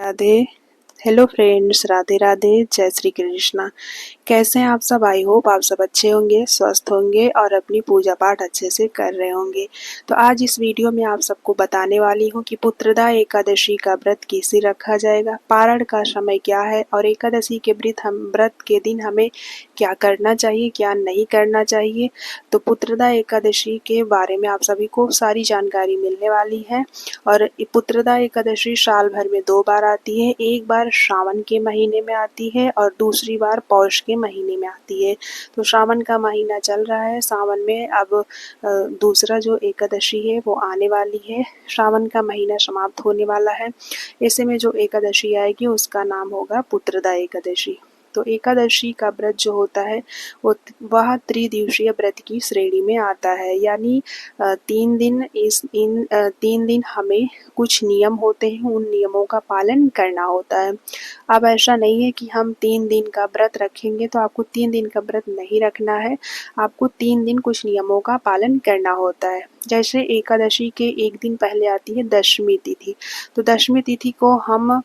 Radhe. Hello friends, Radhe Radhe, जय श्री कृष्णा। कैसे हैं आप सब? आई होप आप सब अच्छे होंगे, स्वस्थ होंगे और अपनी पूजा पाठ अच्छे से कर रहे होंगे। तो आज इस वीडियो में आप सबको बताने वाली हूँ कि पुत्रदा एकादशी का व्रत कैसे रखा जाएगा, पारण का समय क्या है और एकादशी के व्रत के दिन हमें क्या करना चाहिए, क्या नहीं करना चाहिए। तो पुत्रदा एकादशी के बारे में आप सभी को सारी जानकारी मिलने वाली है। और पुत्रदा एकादशी साल भर में 2 बार आती है, एक बार श्रावण के महीने में आती है और दूसरी बार पौष के महीने में आती है। तो श्रावण का महीना चल रहा है, सावन में अब दूसरा जो एकादशी है वो आने वाली है, श्रावण का महीना समाप्त होने वाला है। ऐसे में जो एकादशी आएगी उसका नाम होगा पुत्रदा एकादशी। तो एकादशी का व्रत जो होता है वह त्रिदिवसीय व्रत की श्रेणी में आता है, यानी 3 दिन हमें कुछ नियम होते हैं, उन नियमों का पालन करना होता है। अब ऐसा नहीं है कि हम 3 दिन का व्रत रखेंगे तो आपको 3 दिन का व्रत नहीं रखना है, आपको 3 दिन कुछ नियमों का पालन करना होता है। जैसे एकादशी के एक दिन पहले आती है दशमी तिथि, तो दशमी तिथि को हम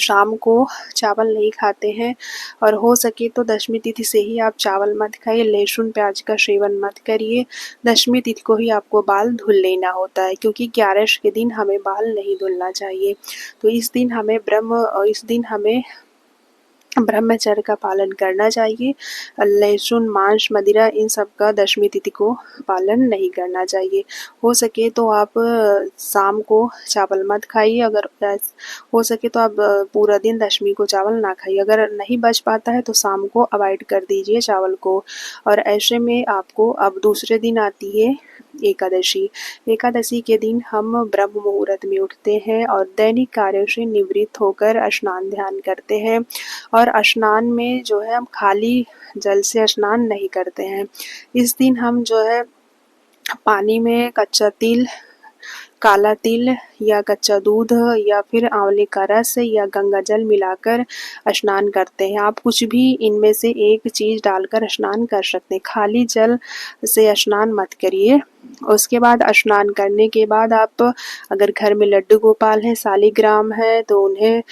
शाम को चावल नहीं खाते हैं और हो सके तो दशमी तिथि से ही आप चावल मत खाइए, लहसुन प्याज का सेवन मत करिए। दशमी तिथि को ही आपको बाल धुल लेना होता है, क्योंकि 11 के दिन हमें बाल नहीं धुलना चाहिए। तो इस दिन हमें ब्रह्मचर्य का पालन करना चाहिए। लहसुन, मांस, मदिरा इन सब का दशमी तिथि को पालन नहीं करना चाहिए। हो सके तो आप शाम को चावल मत खाइए, अगर हो सके तो आप पूरा दिन दशमी को चावल ना खाइए। अगर नहीं बच पाता है तो शाम को अवॉइड कर दीजिए चावल को। और ऐसे में आपको अब दूसरे दिन आती है एकादशी। एकादशी के दिन हम ब्रह्म मुहूर्त में उठते हैं और दैनिक कार्यों से निवृत्त होकर स्नान ध्यान करते हैं। और स्नान में जो है हम खाली जल से स्नान नहीं करते हैं। इस दिन हम जो है पानी में कच्चा तिल, काला तिल या कच्चा दूध या फिर आंवले का रस या गंगा जल मिलाकर स्नान करते हैं। आप कुछ भी इनमें से एक चीज़ डालकर स्नान कर सकते हैं, खाली जल से स्नान मत करिए। उसके बाद स्नान करने के बाद आप अगर घर में लड्डू गोपाल हैं, सालिग्राम है, तो उन्हें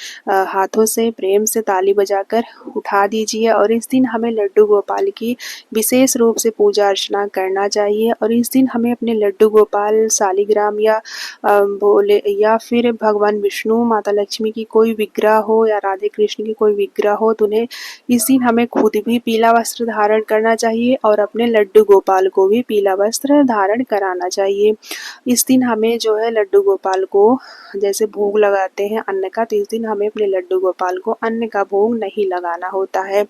हाथों से प्रेम से ताली बजाकर उठा दीजिए। और इस दिन हमें लड्डू गोपाल की विशेष रूप से पूजा अर्चना करना चाहिए। और इस दिन हमें अपने लड्डू गोपाल, सालिग्राम या भोले या फिर भगवान विष्णु, माता लक्ष्मी की कोई विग्रह हो या राधे कृष्ण की कोई विग्रह हो, तो उन्हें इस दिन हमें खुद भी पीला वस्त्र धारण करना चाहिए और अपने लड्डू गोपाल को भी पीला वस्त्र धारण कराना चाहिए। इस दिन हमें जो है लड्डू गोपाल को जैसे भोग लगाते हैं अन्न का, तो इस दिन हमें अपने लड्डू गोपाल को अन्न का भोग नहीं लगाना होता है,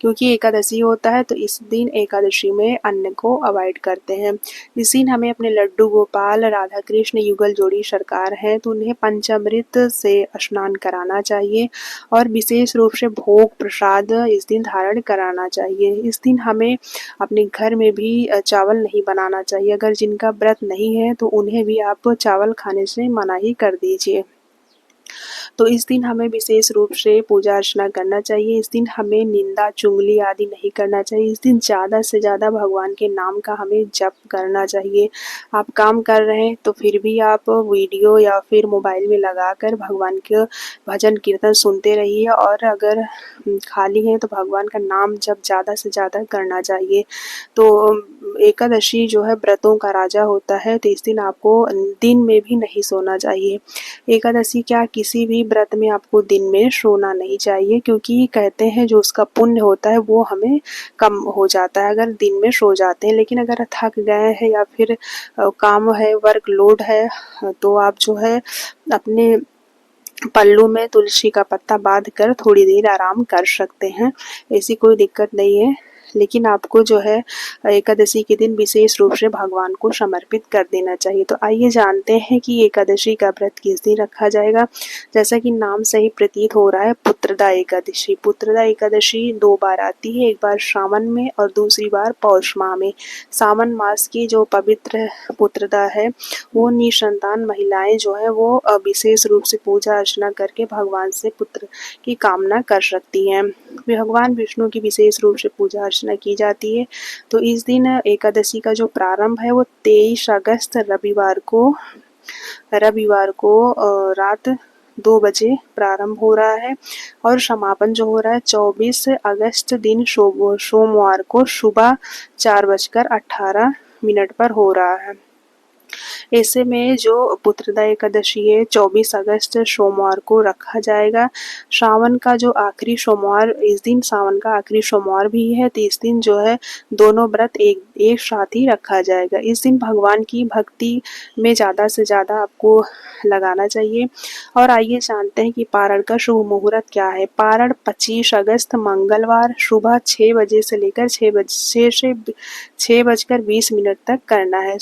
क्योंकि एकादशी होता है। तो इस दिन एकादशी में अन्न को अवॉइड करते हैं। इस दिन हमें अपने लड्डू गोपाल, राधा कृष्ण युगल जोड़ी सरकार है, तो उन्हें पंचामृत से स्नान कराना चाहिए और विशेष रूप से भोग प्रसाद इस दिन धारण कराना चाहिए। इस दिन हमें अपने घर में भी चावल नहीं बनाना चाहिए। अगर जिनका व्रत नहीं है तो उन्हें भी आप चावल खाने से मनाही कर दीजिए। तो इस दिन हमें विशेष रूप से पूजा अर्चना करना चाहिए। इस दिन हमें निंदा, चुगली आदि नहीं करना चाहिए। इस दिन ज़्यादा से ज़्यादा भगवान के नाम का हमें जप करना चाहिए। आप काम कर रहे हैं तो फिर भी आप वीडियो या फिर मोबाइल में लगाकर भगवान के भजन कीर्तन सुनते रहिए। और अगर खाली हैं तो भगवान का नाम जप ज़्यादा से ज़्यादा करना चाहिए। तो एकादशी जो है व्रतों का राजा होता है, तो इस दिन आपको दिन में भी नहीं सोना चाहिए। एकादशी क्या, किसी भी व्रत में आपको दिन में सोना नहीं चाहिए, क्योंकि कहते हैं जो उसका पुण्य होता है वो हमें कम हो जाता है अगर दिन में सो जाते हैं। लेकिन अगर थक गए हैं या फिर काम है, वर्क लोड है, तो आप जो है अपने पल्लू में तुलसी का पत्ता बांध कर थोड़ी देर आराम कर सकते हैं, ऐसी कोई दिक्कत नहीं है। लेकिन आपको जो है एकादशी के दिन विशेष रूप से भगवान को समर्पित कर देना चाहिए। तो आइए जानते हैं कि एकादशी का व्रत किस दिन रखा जाएगा। जैसा कि नाम से ही प्रतीत हो रहा है, पुत्रदा एकादशी। पुत्रदा एकादशी 2 बार आती है, एक बार श्रावण में और दूसरी बार पौष माह में। सावन मास की जो पवित्र पुत्रदा है वो निसंतान महिलाएं जो है वो विशेष रूप से पूजा अर्चना करके भगवान से पुत्र की कामना कर सकती हैं। भगवान विष्णु की विशेष रूप से पूजा अर्चना की जाती है। तो इस दिन एकादशी का जो प्रारंभ है वो 23 अगस्त रविवार को रात 2 बजे प्रारंभ हो रहा है और समापन जो हो रहा है 24 अगस्त दिन सोमवार को सुबह 4:18 पर हो रहा है। ऐसे में जो पुत्रदा एकादशी है 24 अगस्त सोमवार को रखा जाएगा। सावन का जो आखिरी सोमवार, इस दिन सावन का आखिरी सोमवार भी है, तो इस दिन जो है दोनों व्रत एक साथ ही रखा जाएगा। इस दिन भगवान की भक्ति में ज़्यादा से ज़्यादा आपको लगाना चाहिए। और आइए जानते हैं कि पारण का शुभ मुहूर्त क्या है। पारण 25 अगस्त मंगलवार सुबह 6 बजे से लेकर 6:20 तक करना है।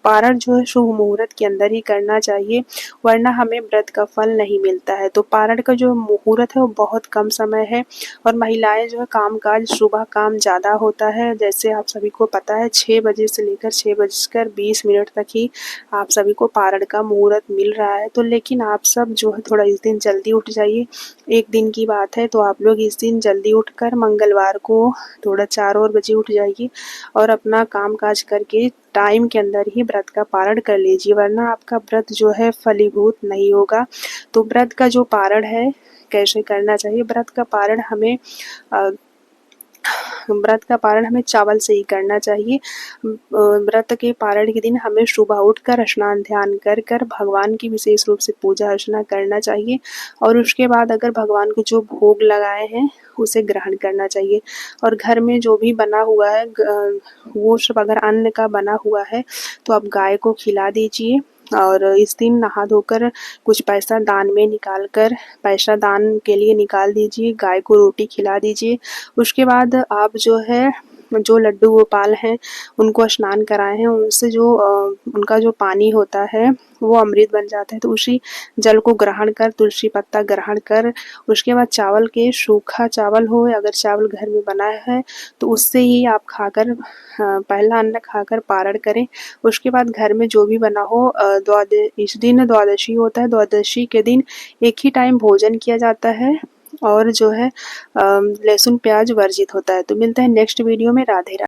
पारण जो है शुभ मुहूर्त के अंदर ही करना चाहिए, वरना हमें व्रत का फल नहीं मिलता है। तो पारण का जो मुहूर्त है वो बहुत कम समय है और महिलाएं जो है कामकाज सुबह काम ज़्यादा होता है, जैसे आप सभी को पता है 6 बजे से लेकर 6:20 तक ही आप सभी को पारण का मुहूर्त मिल रहा है। तो लेकिन आप सब जो है थोड़ा इस दिन जल्दी उठ जाइए। एक दिन की बात है तो आप लोग इस दिन जल्दी उठकर मंगलवार को थोड़ा 4 और बजे उठ जाइए और अपना काम काज करके टाइम के अंदर ही व्रत का पारण कर लीजिए, वरना आपका व्रत जो है फलीभूत नहीं होगा। तो व्रत का जो पारण है कैसे करना चाहिए। व्रत का पारण हमें चावल से ही करना चाहिए। व्रत के पारण के दिन हमें सुबह उठकर स्नान ध्यान कर भगवान की विशेष रूप से पूजा अर्चना करना चाहिए और उसके बाद अगर भगवान को जो भोग लगाए हैं उसे ग्रहण करना चाहिए। और घर में जो भी बना हुआ है वो सब अगर अन्न का बना हुआ है तो आप गाय को खिला दीजिए। और इस दिन नहा धोकर कुछ पैसा दान में निकाल कर पैसा दान के लिए निकाल दीजिए, गाय को रोटी खिला दीजिए। उसके बाद आप जो है जो लड्डू गोपाल हैं उनको स्नान कराए हैं, उनसे जो उनका जो पानी होता है वो अमृत बन जाता है। तो उसी जल को ग्रहण कर, तुलसी पत्ता ग्रहण कर, उसके बाद चावल के सूखा चावल हो, अगर चावल घर में बना है तो उससे ही आप खाकर पहला अन्न खाकर पारण करें। उसके बाद घर में जो भी बना हो, इस दिन द्वादशी होता है, द्वादशी के दिन एक ही टाइम भोजन किया जाता है और जो है लहसुन प्याज वर्जित होता है। तो मिलते हैं नेक्स्ट वीडियो में। राधे राधे।